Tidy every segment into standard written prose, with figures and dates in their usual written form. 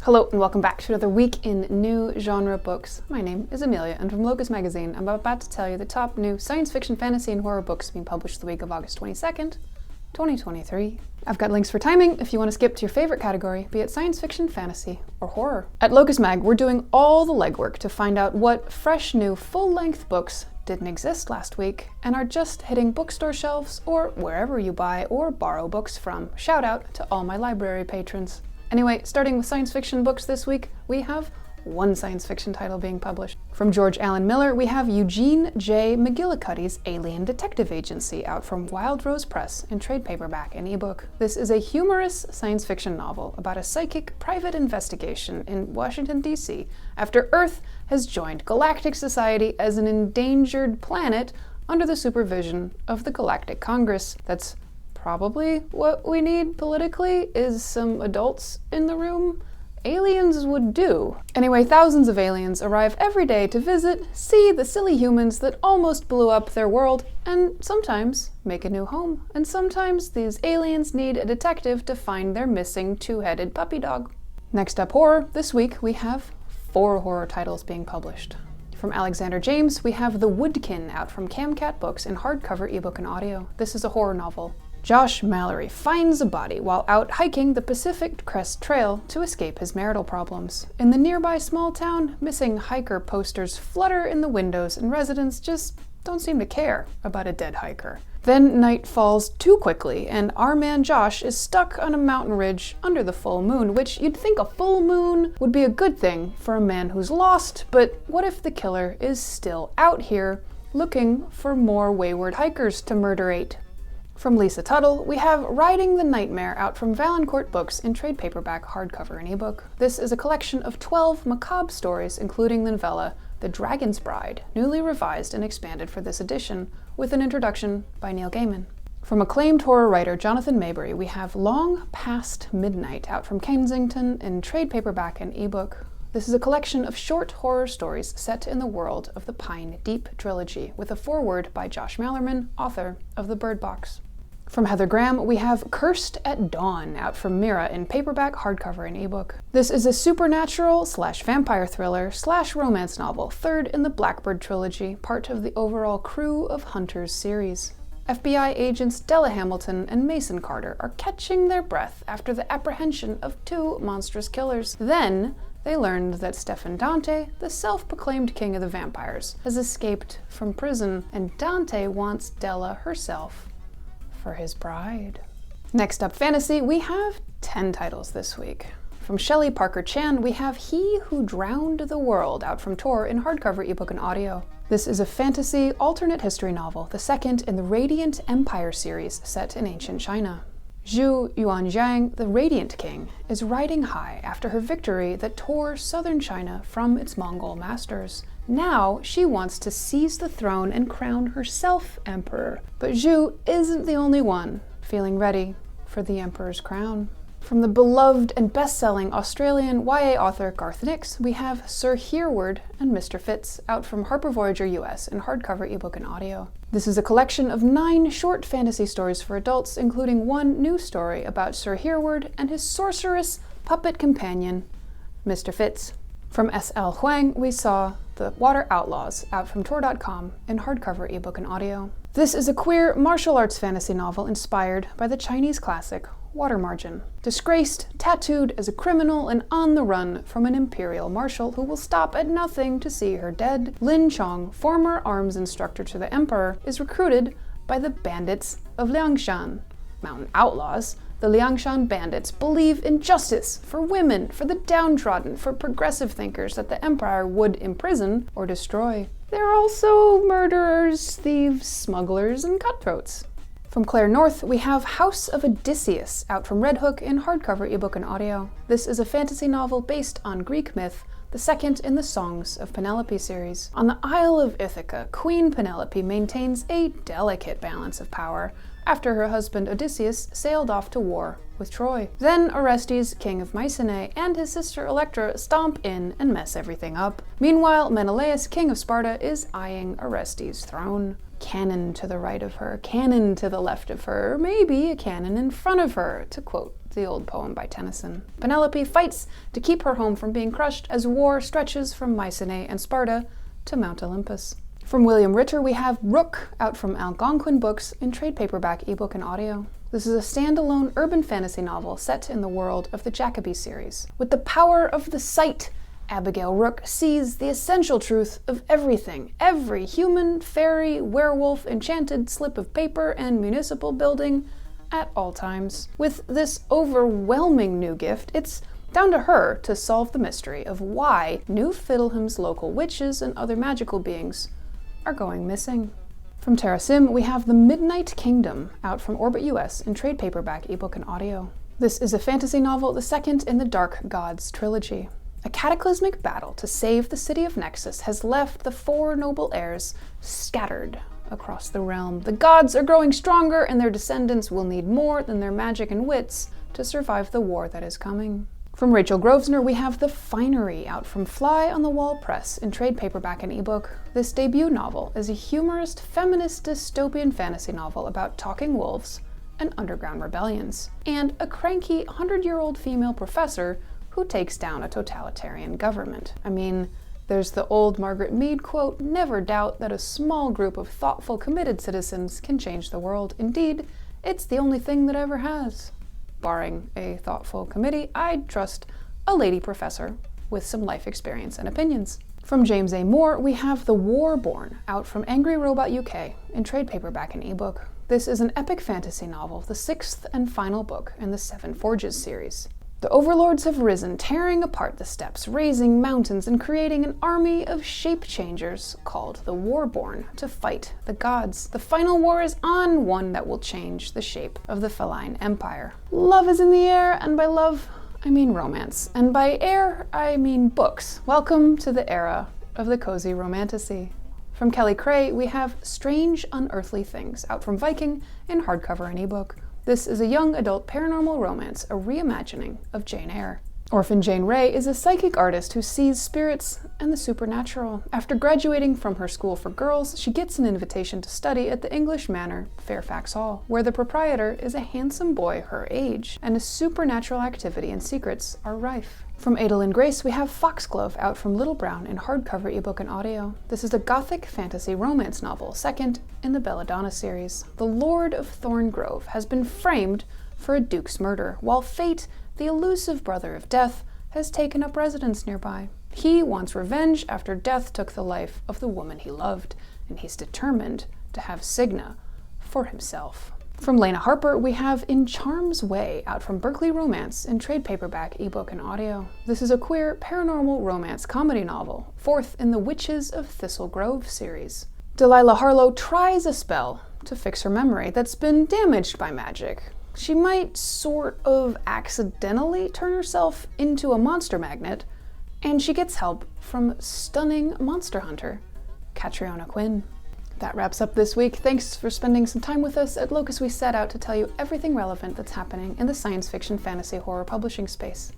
Hello and welcome back to another week in new genre books. My name is Amelia, and from Locus magazine I'm about to tell you the top new science fiction, fantasy, and horror books being published the week of August 22nd, 2023. I've got links for timing if you want to skip to your favorite category, be it science fiction, fantasy, or horror. At Locus Mag, we're doing all the legwork to find out what fresh new full-length books didn't exist last week and are just hitting bookstore shelves or wherever you buy or borrow books from. Shout out to all my library patrons. Anyway, starting with science fiction books this week, we have one science fiction title being published. From George Allen Miller, we have Eugene J. McGillicuddy's Alien Detective Agency out from Wild Rose Press in trade paperback and ebook. This is a humorous science fiction novel about a psychic private investigation in Washington, D.C. after Earth has joined Galactic Society as an endangered planet under the supervision of the Galactic Congress. That's probably what we need politically, is some adults in the room. Aliens would do. Anyway, thousands of aliens arrive every day to visit, see the silly humans that almost blew up their world, and sometimes make a new home. And sometimes these aliens need a detective to find their missing two-headed puppy dog. Next up, horror. This week we have 4 horror titles being published. From Alexander James, we have The Woodkin out from Camcat Books in hardcover, ebook, and audio. This is a horror novel. Josh Mallory finds a body while out hiking the Pacific Crest Trail to escape his marital problems. In the nearby small town, missing hiker posters flutter in the windows and residents just don't seem to care about a dead hiker. Then night falls too quickly and our man Josh is stuck on a mountain ridge under the full moon, which you'd think a full moon would be a good thing for a man who's lost, but what if the killer is still out here looking for more wayward hikers to murderate? From Lisa Tuttle, we have Riding the Nightmare out from Valancourt Books in trade paperback, hardcover, and ebook. This is a collection of 12 macabre stories, including the novella The Dragon's Bride, newly revised and expanded for this edition, with an introduction by Neil Gaiman. From acclaimed horror writer Jonathan Maberry, we have Long Past Midnight out from Kensington in trade paperback and ebook. This is a collection of short horror stories set in the world of the Pine Deep trilogy, with a foreword by Josh Mallerman, author of The Bird Box. From Heather Graham, we have Cursed at Dawn out from Mira in paperback, hardcover, and ebook. This is a supernatural/vampire thriller/romance novel, third in the Blackbird trilogy, part of the overall Crew of Hunters series. FBI agents Della Hamilton and Mason Carter are catching their breath after the apprehension of 2 monstrous killers. Then they learned that Stefan Dante, the self-proclaimed king of the vampires, has escaped from prison, and Dante wants Della herself for his bride. Next up, fantasy, we have 10 titles this week. From Shelley Parker Chan, we have He Who Drowned the World out from Tor in hardcover, ebook, and audio. This is a fantasy alternate history novel, the second in the Radiant Empire series set in ancient China. Zhu Yuanjiang, the Radiant King, is riding high after her victory that tore southern China from its Mongol masters. Now she wants to seize the throne and crown herself emperor. But Zhu isn't the only one feeling ready for the emperor's crown. From the beloved and best-selling Australian YA author Garth Nix, we have Sir Hereward and Mr. Fitz out from Harper Voyager US in hardcover, ebook, and audio. This is a collection of 9 short fantasy stories for adults, including one new story about Sir Hereward and his sorceress puppet companion, Mr. Fitz. From S.L. Huang, we saw The Water Outlaws out from Tor.com in hardcover, ebook, and audio. This is a queer martial arts fantasy novel inspired by the Chinese classic Water Margin. Disgraced, tattooed as a criminal, and on the run from an imperial marshal who will stop at nothing to see her dead, Lin Chong, former arms instructor to the emperor, is recruited by the bandits of Liangshan. Mountain outlaws, the Liangshan bandits believe in justice for women, for the downtrodden, for progressive thinkers that the empire would imprison or destroy. They're also murderers, thieves, smugglers, and cutthroats. From Claire North, we have House of Odysseus out from Red Hook in hardcover, ebook, and audio. This is a fantasy novel based on Greek myth, the second in the Songs of Penelope series. On the Isle of Ithaca, Queen Penelope maintains a delicate balance of power after her husband Odysseus sailed off to war with Troy. Then Orestes, king of Mycenae, and his sister Electra stomp in and mess everything up. Meanwhile, Menelaus, king of Sparta, is eyeing Orestes' throne. Cannon to the right of her, cannon to the left of her, maybe a cannon in front of her, to quote the old poem by Tennyson. Penelope fights to keep her home from being crushed as war stretches from Mycenae and Sparta to Mount Olympus. From William Ritter, we have Rook, out from Algonquin Books in trade paperback, ebook, and audio. This is a standalone urban fantasy novel set in the world of the Jacoby series. With the power of the sight, Abigail Rook sees the essential truth of everything. Every human, fairy, werewolf, enchanted slip of paper, and municipal building at all times. With this overwhelming new gift, it's down to her to solve the mystery of why New Fiddleham's local witches and other magical beings are going missing. From Terrasim, we have The Midnight Kingdom, out from Orbit US in trade paperback, ebook, and audio. This is a fantasy novel, the second in the Dark Gods trilogy. A cataclysmic battle to save the city of Nexus has left the four noble heirs scattered across the realm. The gods are growing stronger, and their descendants will need more than their magic and wits to survive the war that is coming. From Rachel Grosvenor, we have The Finery, out from Fly on the Wall Press in trade paperback and ebook. This debut novel is a humorous, feminist dystopian fantasy novel about talking wolves and underground rebellions, and a cranky 100-year-old female professor who takes down a totalitarian government. I mean, there's the old Margaret Mead quote, "Never doubt that a small group of thoughtful, committed citizens can change the world. Indeed, it's the only thing that ever has." Barring a thoughtful committee, I'd trust a lady professor with some life experience and opinions. From James A. Moore, we have The Warborn, out from Angry Robot UK in trade paperback and ebook. This is an epic fantasy novel, the sixth and final book in the Seven Forges series. The overlords have risen, tearing apart the steppes, raising mountains, and creating an army of shape-changers called the Warborn to fight the gods. The final war is on, one that will change the shape of the feline empire. Love is in the air, and by love, I mean romance. And by air, I mean books. Welcome to the era of the cozy romantasy. From Kelly Creagh, we have Strange Unearthly Things, out from Viking in hardcover and ebook. This is a young adult paranormal romance, a reimagining of Jane Eyre. Orphan Jane Ray is a psychic artist who sees spirits and the supernatural. After graduating from her school for girls, she gets an invitation to study at the English manor, Fairfax Hall, where the proprietor is a handsome boy her age, and a supernatural activity and secrets are rife. From Adalyn Grace, we have Foxglove, out from Little Brown in hardcover, ebook, and audio. This is a gothic fantasy romance novel, second in the Belladonna series. The Lord of Thorngrove has been framed for a duke's murder, while Fate, the elusive brother of Death, has taken up residence nearby. He wants revenge after Death took the life of the woman he loved, and he's determined to have Cigna for himself. From Lana Harper, we have In Charm's Way, out from Berkeley Romance in trade paperback, ebook, and audio. This is a queer paranormal romance comedy novel, fourth in the Witches of Thistle Grove series. Delilah Harlow tries a spell to fix her memory that's been damaged by magic. She might sort of accidentally turn herself into a monster magnet, and she gets help from stunning monster hunter, Catriona Quinn. That wraps up this week. Thanks for spending some time with us. At Locus, we set out to tell you everything relevant that's happening in the science fiction, fantasy, horror publishing space.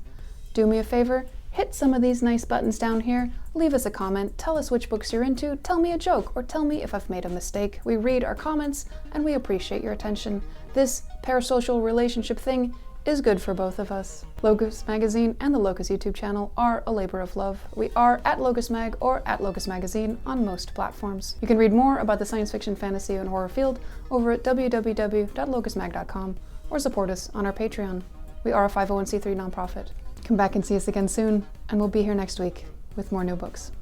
Do me a favor, hit some of these nice buttons down here, leave us a comment, tell us which books you're into, tell me a joke, or tell me if I've made a mistake. We read our comments, and we appreciate your attention. This parasocial relationship thing is good for both of us. Locus Magazine and the Locus YouTube channel are a labor of love. We are at Locus Mag or at Locus Magazine on most platforms. You can read more about the science fiction, fantasy, and horror field over at www.locusmag.com or support us on our Patreon. We are a 501c3 nonprofit. Come back and see us again soon, and we'll be here next week with more new books.